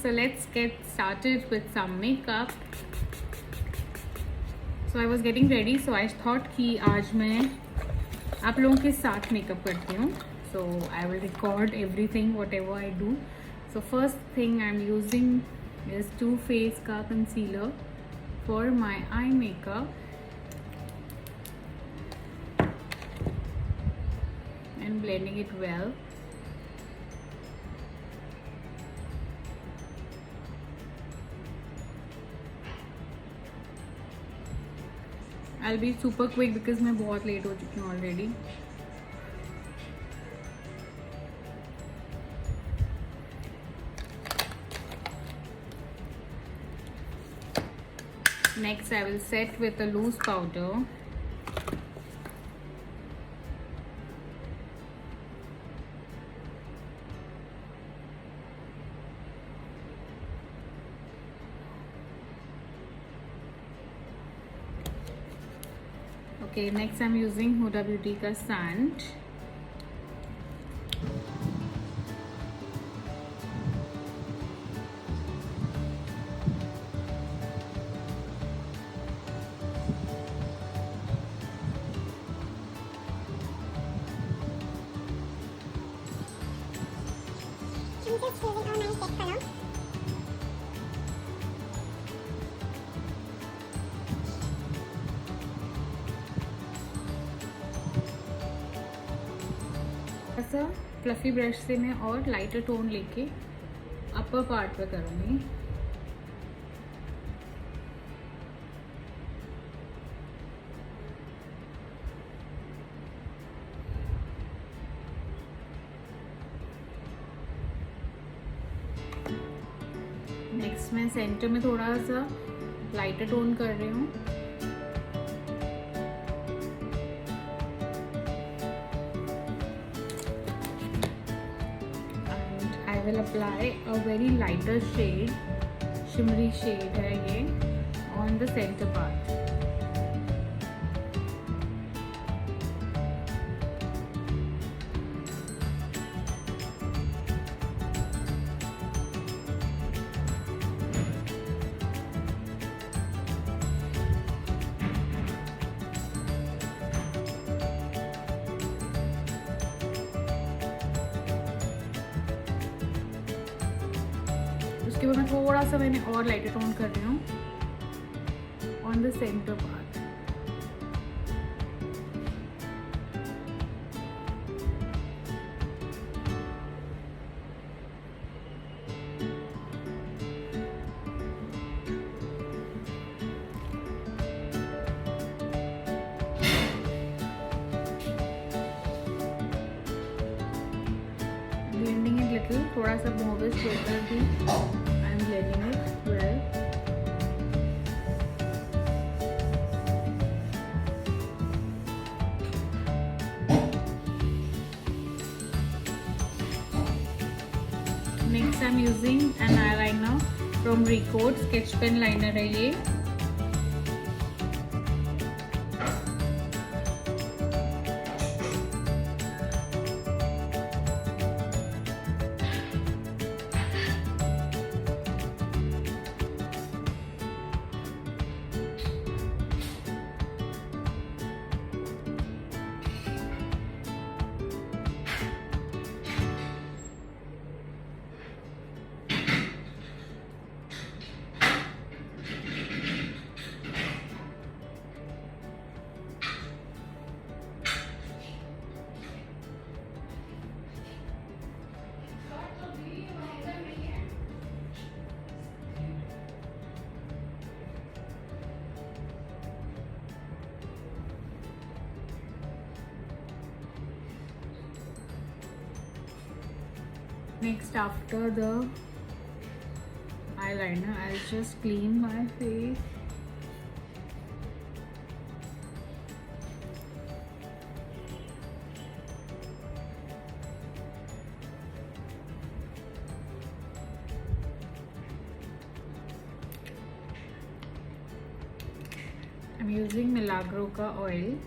so let's get started with some makeup. So I was getting ready, so I thought कि आज मैं आप लोगों के साथ मेकअप करती हूँ. So I will record everything whatever I do. So first thing I'm using is Too Faced का concealer for my eye makeup. And blending it well. I'll be super quick because मैं बहुत late हो चुकी हूँ already. Next I will set with a loose powder. Okay, next I'm using Huda Beauty का sand. ऐसा fluffy brush से मैं और लाइटर टोन लेके अपर पार्ट पे करूँगी. नेक्स्ट मैं सेंटर में थोड़ा सा लाइटर टोन कर रही हूँ. I will apply a very lighter shade, shimmery shade है ये, on the center part. उसके बाद मैं थोड़ा सा मैंने और लाइटर टोन कर रही हूँ on the centre part. Blending it little, थोड़ा सा मोविस होकर भी I'm blending it well. Next I'm using an eyeliner from Recode sketch pen liner है ये. Next, after the eyeliner, I'll just clean my face. I'm using Milagro का oil.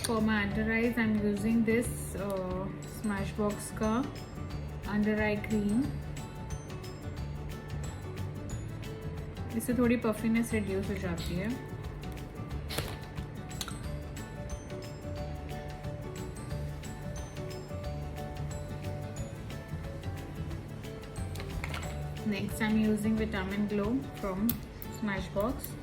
For my under eyes, I'm using this Smashbox का under eye cream. इससे थोड़ी puffiness reduce हो जाती है. Next, I'm using Vitamin Glow from Smashbox.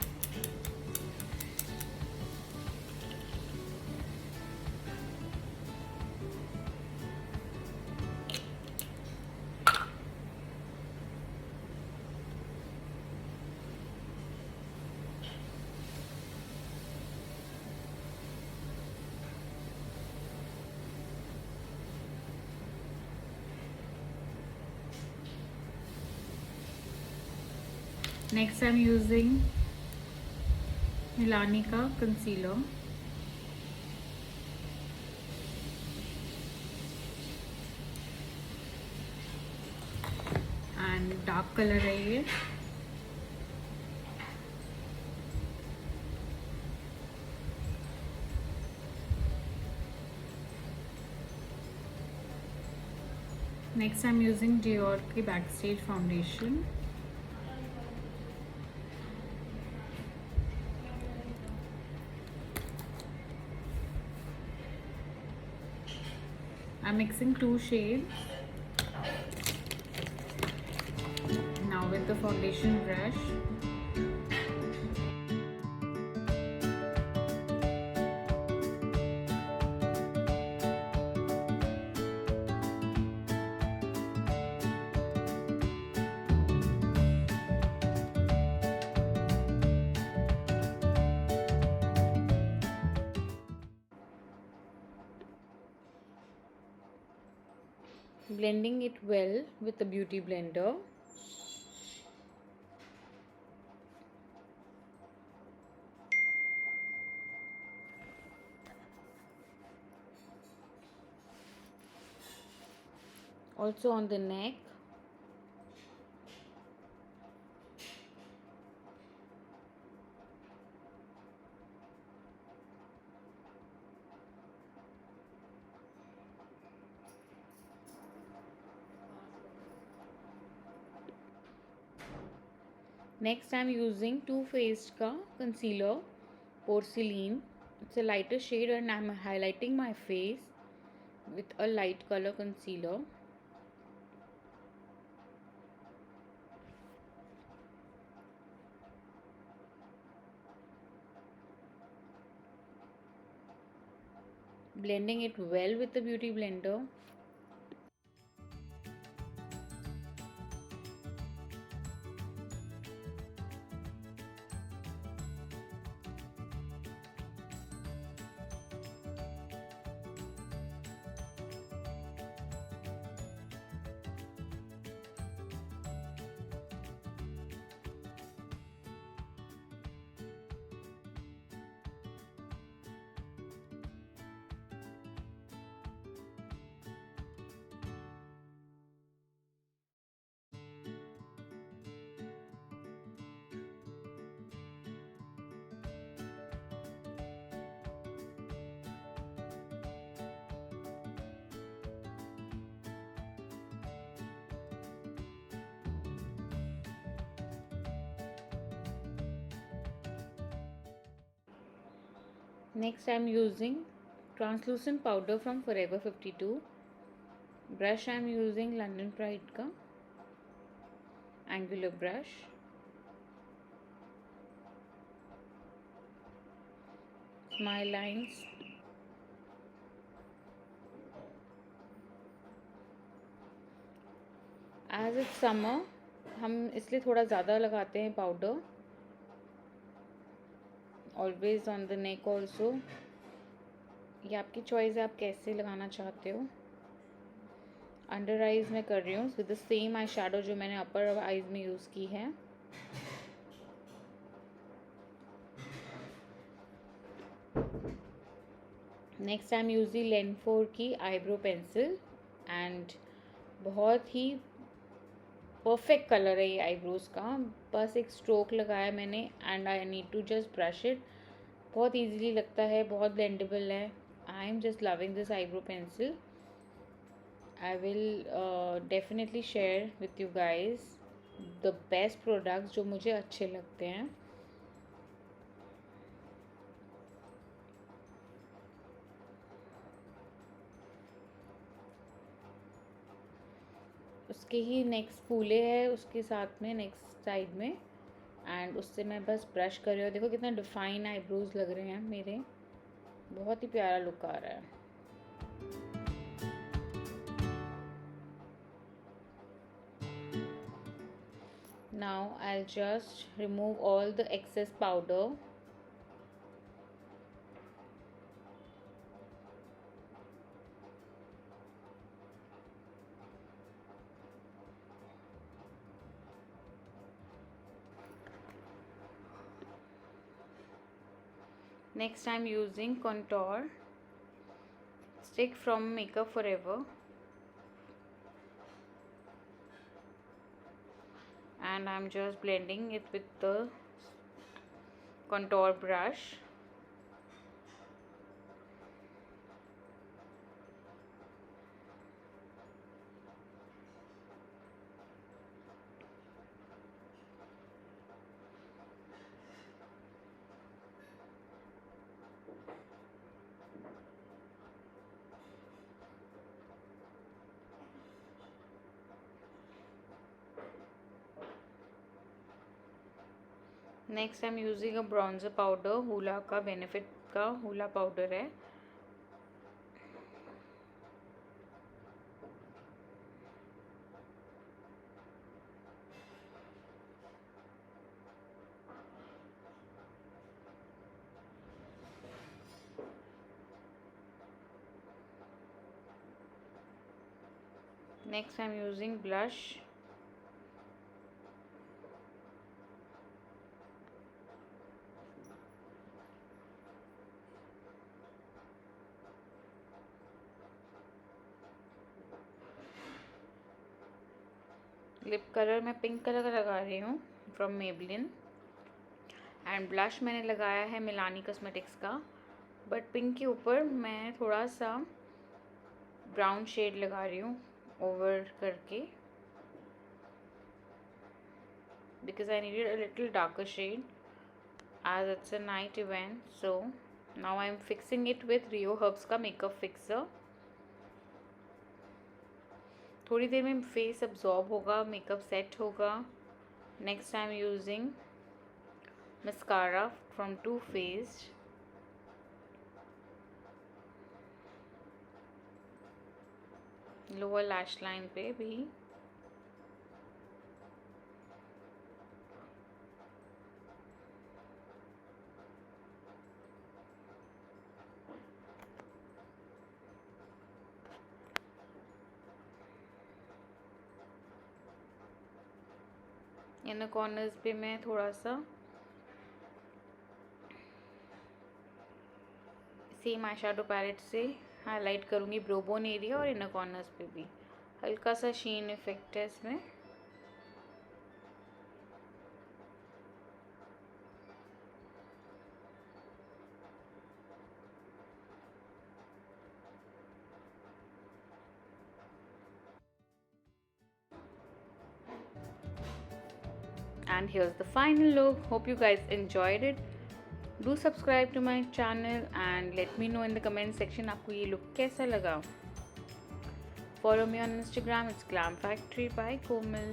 Next, I'm using Milani का concealer. And dark color है ये. Next, I'm using Dior की Backstage Foundation. I'm mixing 2 shades. Now with the foundation brush, blending it well with the beauty blender. Also on the neck. Next, I'm using Too Faced का concealer, Porcelain. It's a lighter shade and I'm highlighting my face with a light color concealer. Blending it well with the beauty blender. Next, I'm using translucent powder from Forever 52. Brush I'm using London Pride का angular brush. Smile lines. As it's summer, हम इसलिए थोड़ा ज़्यादा लगाते हैं powder. Always on the neck also. ये आपकी choice है, आप कैसे लगाना चाहते हो. अंडर आइज में कर रही हूँ with the same eye shadow जो मैंने अपर आइज में यूज़ की है. नेक्स्ट आई एम यूजिंग लेन4 की आईब्रो पेंसिल एंड बहुत ही परफेक्ट कलर है ये आईब्रोज का. बस एक स्ट्रोक लगाया मैंने and I need to just brush it. बहुत इजीली लगता है, बहुत ब्लेंडेबल है. I am just loving this eyebrow pencil. I will definitely share with you guys the best products जो मुझे अच्छे लगते हैं. उसके ही नेक्स्ट फूले है उसके साथ में नेक्स्ट साइड में, एंड उससे मैं बस ब्रश कर रही हूँ. देखो कितना डिफाइन आईब्रोज लग रहे हैं मेरे, बहुत ही प्यारा लुक आ रहा है. Now I'll just remove all the excess powder. Next I'm using contour stick from Makeup Forever, and I'm just blending it with the contour brush. Next I am using a bronzer powder, Hoola का Benefit का Hoola powder है. Next I am using blush. Lip colour मैं pink colour का लगा रही हूँ from Maybelline, and blush मैंने लगाया है मिलानी कॉस्मेटिक्स का, बट पिंक के ऊपर मैं थोड़ा सा ब्राउन शेड लगा रही हूँ ओवर करके, because I needed a little darker shade as it's a night event. So now I'm fixing it with Rio Herbs का मेकअप फिक्सर. थोड़ी देर में फेस अब्जॉर्ब होगा, मेकअप सेट होगा. Next I am using mascara from Too Faced. Lower lash line पे भी. Inner corners पे मैं थोड़ा सा सेम आई शैडो पैलेट से हाईलाइट करूँगी ब्रो बोन एरिया, और इनर कॉर्नर्स पे भी हल्का सा शीन इफेक्ट है इसमें. And here's the final look. Hope you guys enjoyed it. Do subscribe to my channel and let me know in the comment section आपको ये look कैसा लगा. Follow me on Instagram. It's Glam Factory by Komal.